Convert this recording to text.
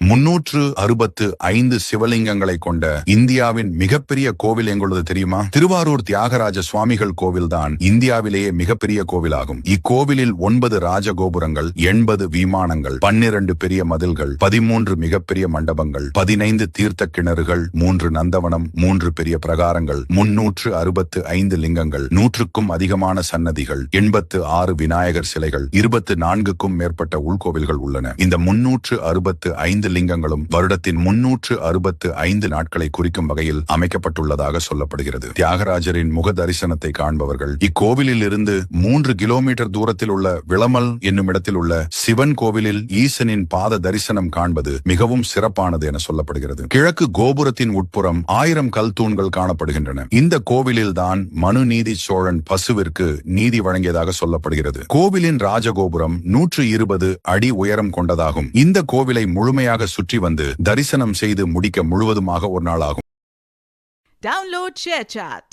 365 சிவலிங்கங்களை கொண்ட இந்தியாவின் மிகப்பெரிய கோவில் எங்குள்ளது தெரியுமா? திருவாரூர் தியாகராஜ சுவாமிகள் கோவில் தான் இந்தியாவிலேயே மிகப்பெரிய கோவிலாகும். இக்கோவிலில் 9 ராஜகோபுரங்கள், 80 விமானங்கள், 12 பெரிய மதில்கள், 13 மிகப்பெரிய மண்டபங்கள், 15 தீர்த்த கிணறுகள், 3 நந்தவனம், 3 பெரிய பிரகாரங்கள், 365 லிங்கங்கள், 100க்கும் அதிகமான சன்னதிகள், 86 விநாயகர் சிலைகள், 24க்கும் மேற்பட்ட உள்கோவில்கள் உள்ளன. இந்த 365 லிங்கங்களும் வருடத்தின் 365 நாட்களை குறிக்கும் வகையில் அமைக்கப்பட்டுள்ளதாக சொல்லப்படுகிறது. தியாகராஜரின் முக தரிசனத்தை காண்பவர்கள் இக்கோவிலில் இருந்து 3 கிலோமீட்டர் தூரத்தில் உள்ள விளமல் என்னும் இடத்தில் உள்ள சிவன் கோவிலில் ஈசனின் பாத தரிசனம் காண்பது மிகவும் சிறப்பானது என சொல்லப்படுகிறது. கிழக்கு கோபுரத்தின் உட்புறம் 1000 கல் தூண்கள் காணப்படுகின்றன. இந்த கோவிலில் தான் மனு நீதி சோழன் பசுவிற்கு நீதி வழங்கியதாக சொல்லப்படுகிறது. கோவிலின் ராஜகோபுரம் 120 அடி உயரம் கொண்டதாகும். இந்த கோவிலை முழுமையாக சுற்றி வந்து தரிசனம் செய்து முடிக்க முழுவதுமாக ஒரு நாள் ஆகும். Download ShareChat.